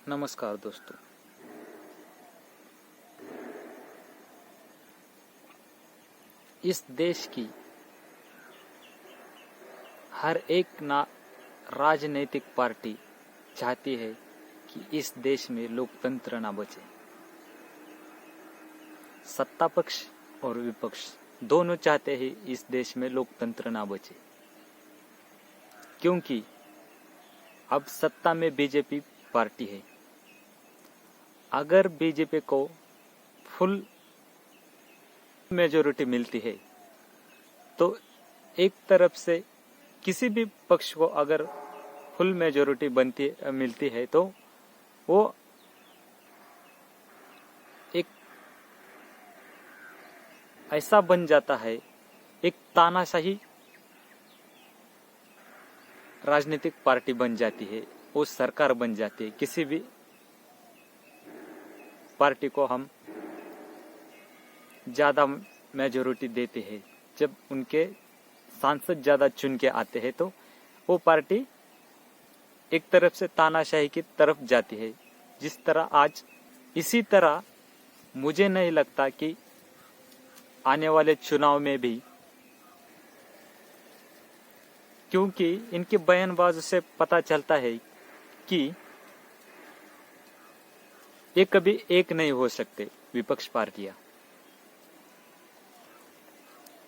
नमस्कार दोस्तों। इस देश की हर एक राजनीतिक पार्टी चाहती है कि इस देश में लोकतंत्र ना बचे। सत्ता पक्ष और विपक्ष दोनों चाहते हैं इस देश में लोकतंत्र ना बचे, क्योंकि अब सत्ता में बीजेपी पार्टी है। अगर बीजेपी को फुल मेजॉरिटी मिलती है तो एक तरफ से किसी भी पक्ष को अगर फुल मेजॉरिटी मिलती है तो वो एक ऐसा बन जाता है, एक तानाशाही राजनीतिक पार्टी बन जाती है, वो सरकार बन जाती है। किसी भी पार्टी को हम ज्यादा मेजॉरिटी देते हैं, जब उनके सांसद ज्यादा चुन के आते हैं तो वो पार्टी एक तरफ से तानाशाही की तरफ जाती है। जिस तरह आज इसी तरह मुझे नहीं लगता कि आने वाले चुनाव में भी, क्योंकि इनके बयानबाजी से पता चलता है कि ये कभी एक नहीं हो सकते विपक्ष पार्टियां।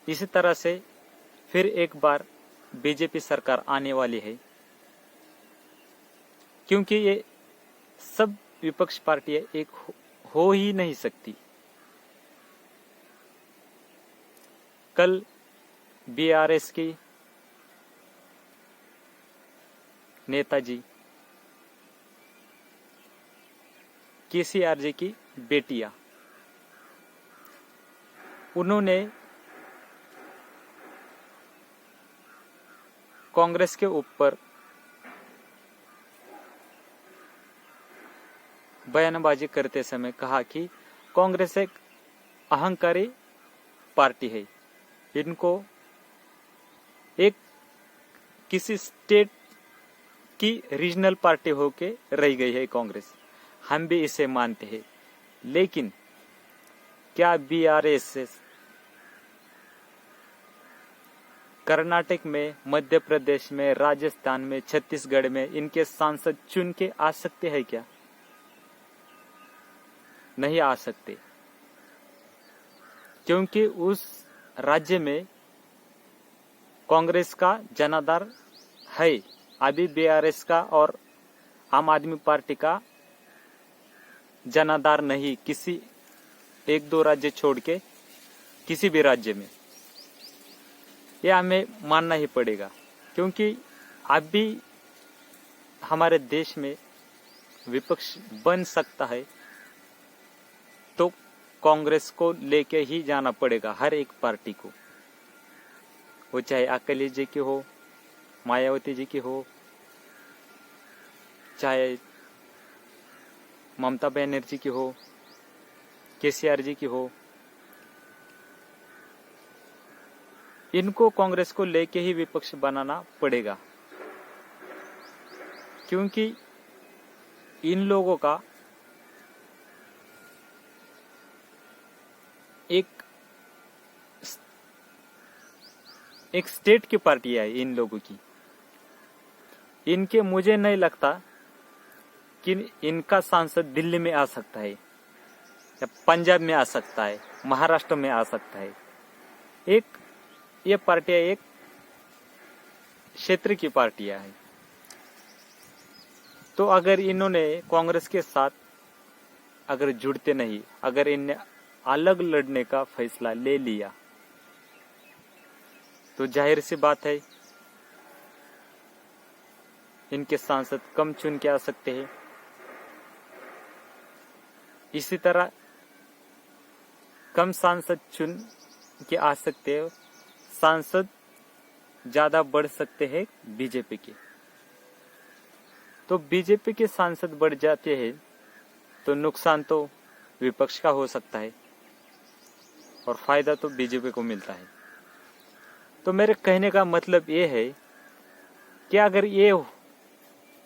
इसी तरह से फिर एक बार बीजेपी सरकार आने वाली है, क्योंकि ये सब विपक्ष पार्टियां एक हो ही नहीं सकती। कल बीआरएस की नेताजी केसीआर जी की बेटियां, उन्होंने कांग्रेस के ऊपर बयानबाजी करते समय कहा कि कांग्रेस एक अहंकारी पार्टी है, इनको एक किसी स्टेट की रीजनल पार्टी होके रह गई है कांग्रेस। हम भी इसे मानते हैं, लेकिन क्या बीआरएस कर्नाटक में, मध्य प्रदेश में, राजस्थान में, छत्तीसगढ़ में इनके सांसद चुन के आ सकते हैं क्या? नहीं आ सकते, क्योंकि उस राज्य में कांग्रेस का जनाधार है। अभी बीआरएस का और आम आदमी पार्टी का जनाधार नहीं, किसी एक दो राज्य छोड़ के किसी भी राज्य में। यह हमें मानना ही पड़ेगा, क्योंकि अभी हमारे देश में विपक्ष बन सकता है तो कांग्रेस को लेके ही जाना पड़ेगा हर एक पार्टी को, वो चाहे अखिलेश जी की हो, मायावती जी की हो, चाहे ममता बनर्जी की हो, केसीआर जी की हो। इनको कांग्रेस को लेके ही विपक्ष बनाना पड़ेगा, क्योंकि इन लोगों का एक स्टेट की पार्टी है इन लोगों की। इनके मुझे नहीं लगता कि इनका सांसद दिल्ली में आ सकता है या पंजाब में आ सकता है, महाराष्ट्र में आ सकता है। ये पार्टियां एक क्षेत्र की पार्टियां हैं। तो अगर इन्होंने कांग्रेस के साथ अगर जुड़ते नहीं, अगर इनने अलग लड़ने का फैसला ले लिया तो जाहिर सी बात है इनके सांसद कम चुन के आ सकते हैं। इसी तरह कम सांसद चुन के आ सकते हैं, सांसद ज्यादा बढ़ सकते हैं बीजेपी के। तो बीजेपी के सांसद बढ़ जाते हैं तो नुकसान तो विपक्ष का हो सकता है और फायदा तो बीजेपी को मिलता है। तो मेरे कहने का मतलब ये है कि अगर ये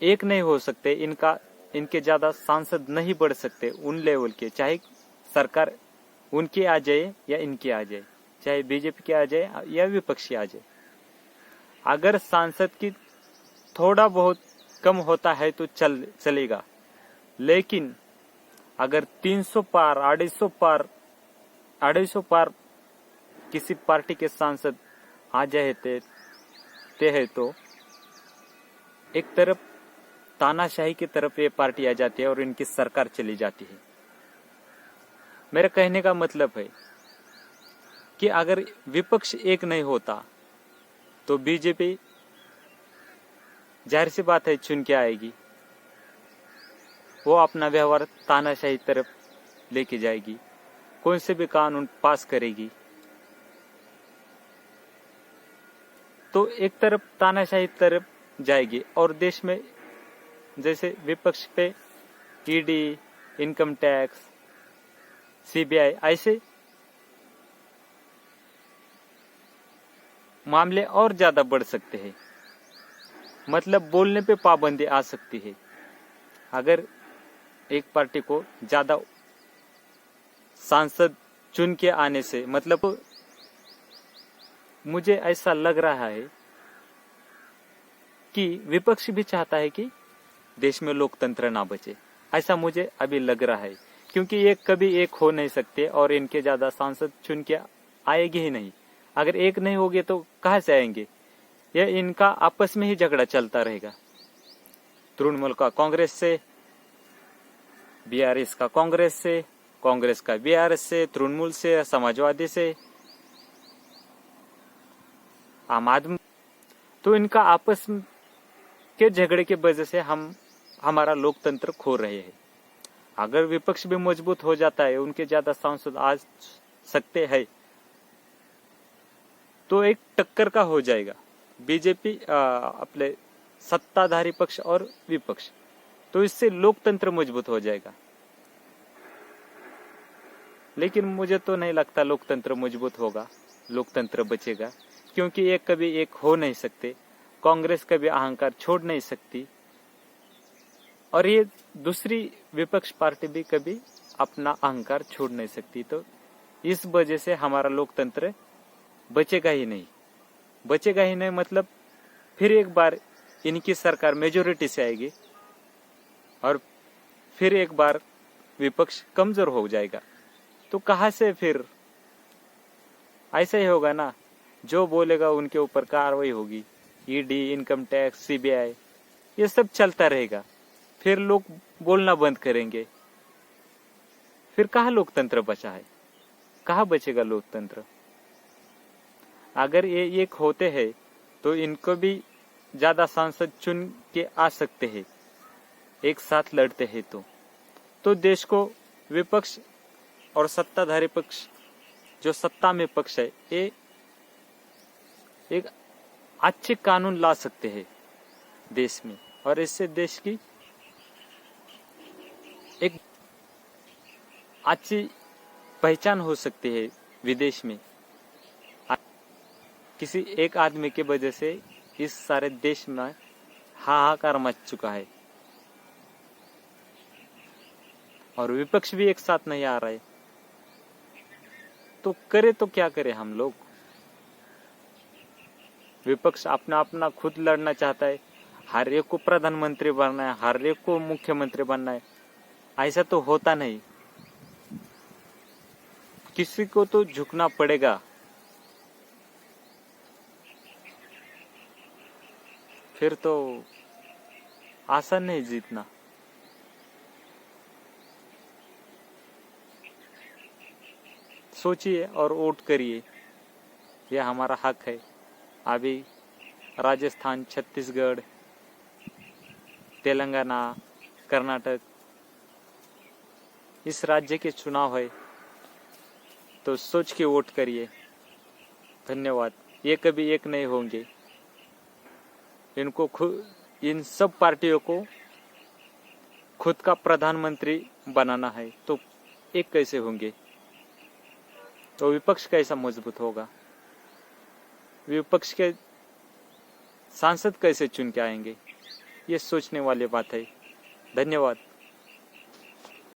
एक नहीं हो सकते, इनका इनके ज्यादा सांसद नहीं बढ़ सकते उन लेवल के, चाहे सरकार उनकी आ जाए या इनकी आ जाए, चाहे बीजेपी की आ जाए या विपक्षी आ जाए। अगर सांसद की थोड़ा बहुत कम होता है तो चलेगा, लेकिन अगर 300 पार 250 पार किसी पार्टी के सांसद आ जाते हैं तो एक तरफ तानाशाही की तरफ ये पार्टी आ जाती है और इनकी सरकार चली जाती है। मेरे कहने का मतलब है कि अगर विपक्ष एक नहीं होता तो बीजेपी जाहिर सी बात है चुन के आएगी, वो अपना व्यवहार तानाशाही तरफ लेके जाएगी, कौन से भी कानून पास करेगी। तो एक तरफ तानाशाही तरफ जाएगी और देश में जैसे विपक्ष पे ईडी, इनकम टैक्स, सीबीआई ऐसे मामले और ज्यादा बढ़ सकते हैं। मतलब बोलने पे पाबंदी आ सकती है अगर एक पार्टी को ज्यादा सांसद चुन के आने से। मतलब मुझे ऐसा लग रहा है कि विपक्ष भी चाहता है कि देश में लोकतंत्र ना बचे, ऐसा मुझे अभी लग रहा है, क्योंकि ये कभी एक हो नहीं सकते और इनके ज्यादा सांसद चुन के आएंगे ही नहीं। अगर एक नहीं होगे तो कहां से आएंगे? यह इनका आपस में ही झगड़ा चलता रहेगा। तृणमूल का कांग्रेस से, बीआरएस का कांग्रेस से, कांग्रेस का बीआरएस से, तृणमूल से, समाजवादी से, आम आदमी। तो इनका आपस के झगड़े के वजह से हम हमारा लोकतंत्र खो रहे हैं। अगर विपक्ष भी मजबूत हो जाता है, उनके ज्यादा सांसद आ सकते हैं, तो एक टक्कर का हो जाएगा बीजेपी अपने सत्ताधारी पक्ष और विपक्ष। तो इससे लोकतंत्र मजबूत हो जाएगा। लेकिन मुझे तो नहीं लगता लोकतंत्र मजबूत होगा, लोकतंत्र बचेगा, क्योंकि ये कभी एक हो नहीं सकते। कांग्रेस कभी अहंकार छोड़ नहीं सकती और ये दूसरी विपक्ष पार्टी भी कभी अपना अहंकार छोड़ नहीं सकती। तो इस वजह से हमारा लोकतंत्र बचेगा ही नहीं। बचेगा ही नहीं मतलब फिर एक बार इनकी सरकार मेजोरिटी से आएगी और फिर एक बार विपक्ष कमजोर हो जाएगा। तो कहां से फिर? ऐसा ही होगा ना, जो बोलेगा उनके ऊपर कार्रवाई होगी। ईडी, इनकम टैक्स, सीबीआई, ये सब चलता रहेगा। फिर लोग बोलना बंद करेंगे। फिर कहाँ लोकतंत्र बचा है? कहाँ बचेगा लोकतंत्र? अगर ये एक होते हैं तो इनको भी ज्यादा सांसद चुन के आ सकते हैं, एक साथ लड़ते हैं तो देश को विपक्ष और सत्ताधारी पक्ष, जो सत्ता में पक्ष है, ये एक अच्छे कानून ला सकते हैं देश में और इससे देश की एक अच्छी पहचान हो सकती है विदेश में। किसी एक आदमी की वजह से इस सारे देश में हाहाकार मच चुका है और विपक्ष भी एक साथ नहीं आ रहा है। तो करे तो क्या करे हम लोग? विपक्ष अपना अपना खुद लड़ना चाहता है, हर एक को प्रधानमंत्री बनना है, हर एक को मुख्यमंत्री बनना है। ऐसा तो होता नहीं, किसी को तो झुकना पड़ेगा। फिर तो आसान नहीं जीतना। सोचिए और वोट करिए, यह हमारा हक है। अभी राजस्थान, छत्तीसगढ़, तेलंगाना, कर्नाटक, इस राज्य के चुनाव है, तो सोच के वोट करिए। धन्यवाद। ये कभी एक नहीं होंगे। इनको इन सब पार्टियों को खुद का प्रधानमंत्री बनाना है, तो एक कैसे होंगे? तो विपक्ष कैसा मजबूत होगा? विपक्ष के सांसद कैसे चुन के आएंगे? ये सोचने वाली बात है। धन्यवाद।